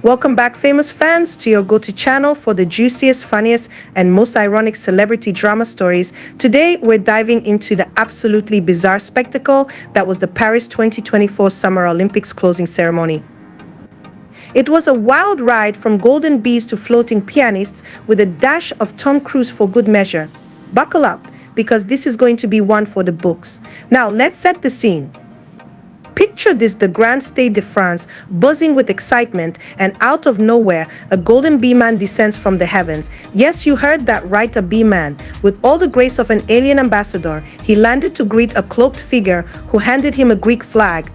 Welcome back, famous fans, to your go-to channel for the juiciest, funniest, and most ironic celebrity drama stories. Today, we're diving into the absolutely bizarre spectacle that was the Paris 2024 Summer Olympics closing ceremony. It was a wild ride from golden bees to floating pianists with a dash of Tom Cruise for good measure. Buckle up, because this is going to be one for the books. Now, let's set the scene. Picture this: the Grand Stade de France, buzzing with excitement, and out of nowhere, a golden bee man descends from the heavens. Yes, you heard that right, a bee man. With all the grace of an alien ambassador, he landed to greet a cloaked figure who handed him a Greek flag.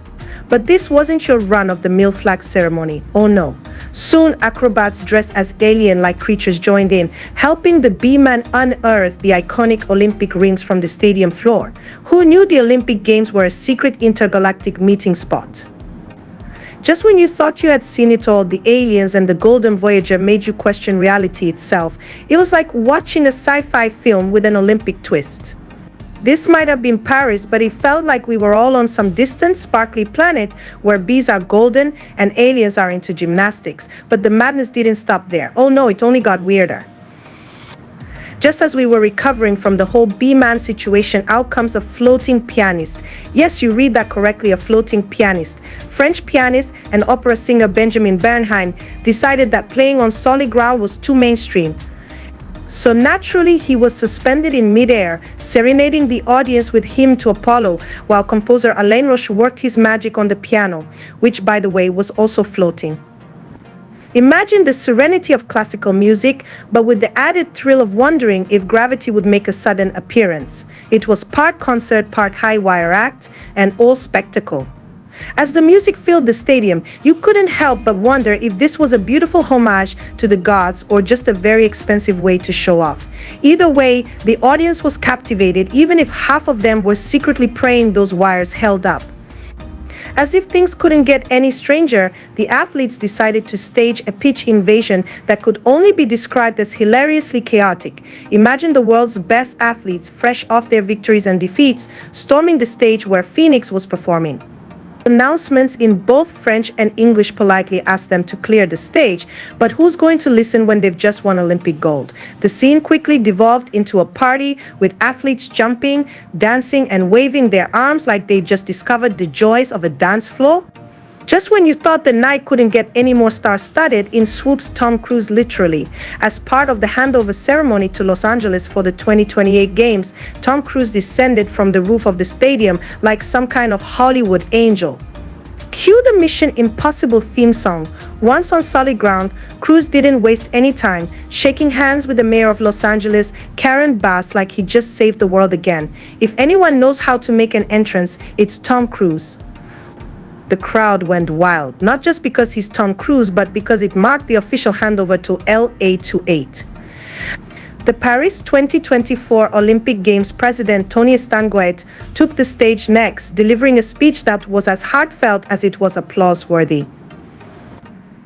But this wasn't your run-of-the-mill flag ceremony. Oh no. Soon, acrobats dressed as alien-like creatures joined in, helping the bee-man unearth the iconic Olympic rings from the stadium floor. Who knew the Olympic Games were a secret intergalactic meeting spot? Just when you thought you had seen it all, the aliens and the Golden Voyager made you question reality itself. It was like watching a sci-fi film with an Olympic twist. This might have been Paris, but it felt like we were all on some distant, sparkly planet where bees are golden and aliens are into gymnastics. But the madness didn't stop there. Oh no, it only got weirder. Just as we were recovering from the whole bee-man situation, out comes a floating pianist. Yes, you read that correctly, a floating pianist. French pianist and opera singer Benjamin Bernheim decided that playing on solid ground was too mainstream. So naturally, he was suspended in midair, serenading the audience with Hymn to Apollo, while composer Alain Roche worked his magic on the piano, which, by the way, was also floating. Imagine the serenity of classical music, but with the added thrill of wondering if gravity would make a sudden appearance. It was part concert, part high-wire act, and all spectacle. As the music filled the stadium, you couldn't help but wonder if this was a beautiful homage to the gods or just a very expensive way to show off. Either way, the audience was captivated, even if half of them were secretly praying those wires held up. As if things couldn't get any stranger, the athletes decided to stage a pitch invasion that could only be described as hilariously chaotic. Imagine the world's best athletes, fresh off their victories and defeats, storming the stage where Phoenix was performing. Announcements in both French and English politely asked them to clear the stage, but who's going to listen when they've just won Olympic gold? The scene quickly devolved into a party with athletes jumping, dancing, and waving their arms like they just discovered the joys of a dance floor. Just when you thought the night couldn't get any more star-studded, in swoops Tom Cruise literally. As part of the handover ceremony to Los Angeles for the 2028 Games, Tom Cruise descended from the roof of the stadium like some kind of Hollywood angel. Cue the Mission Impossible theme song. Once on solid ground, Cruise didn't waste any time, shaking hands with the mayor of Los Angeles, Karen Bass, like he just saved the world again. If anyone knows how to make an entrance, it's Tom Cruise. The crowd went wild, not just because he's Tom Cruise, but because it marked the official handover to LA28. The Paris 2024 Olympic Games president Tony Estanguet took the stage next, delivering a speech that was as heartfelt as it was applause-worthy.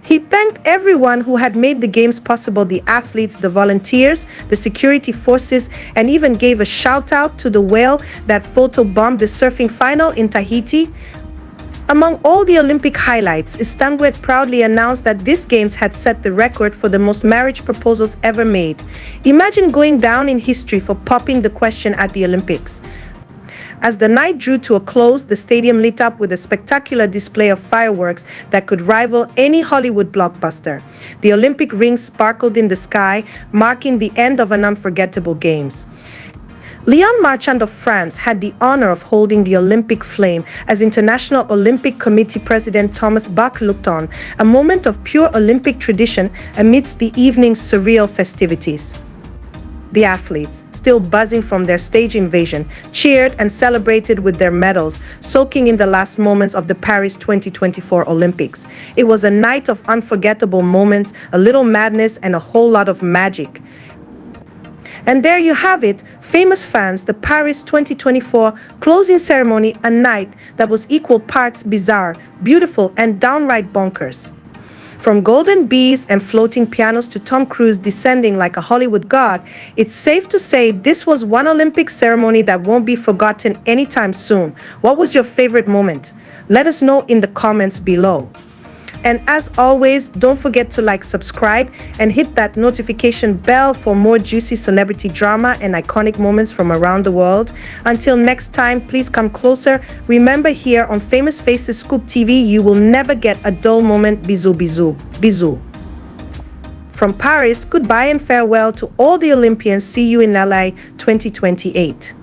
He thanked everyone who had made the games possible: the athletes, the volunteers, the security forces, and even gave a shout-out to the whale that photobombed the surfing final in Tahiti. Among all the Olympic highlights, Estanguet proudly announced that this Games had set the record for the most marriage proposals ever made. Imagine going down in history for popping the question at the Olympics. As the night drew to a close, the stadium lit up with a spectacular display of fireworks that could rival any Hollywood blockbuster. The Olympic rings sparkled in the sky, marking the end of an unforgettable Games. Léon Marchand of France had the honor of holding the Olympic flame as International Olympic Committee President Thomas Bach looked on, a moment of pure Olympic tradition amidst the evening's surreal festivities. The athletes, still buzzing from their stage invasion, cheered and celebrated with their medals, soaking in the last moments of the Paris 2024 Olympics. It was a night of unforgettable moments, a little madness, and a whole lot of magic. And there you have it, famous fans, the Paris 2024 closing ceremony, a night that was equal parts bizarre, beautiful, and downright bonkers. From golden bees and floating pianos to Tom Cruise descending like a Hollywood god, it's safe to say this was one Olympic ceremony that won't be forgotten anytime soon. What was your favorite moment? Let us know in the comments below. And as always, don't forget to like, subscribe, and hit that notification bell for more juicy celebrity drama and iconic moments from around the world. Until next time, please come closer. Remember, here on Famous Faces Scoop TV, you will never get a dull moment. Bisous, bisous, bisous. From Paris, goodbye and farewell to all the Olympians. See you in LA 2028.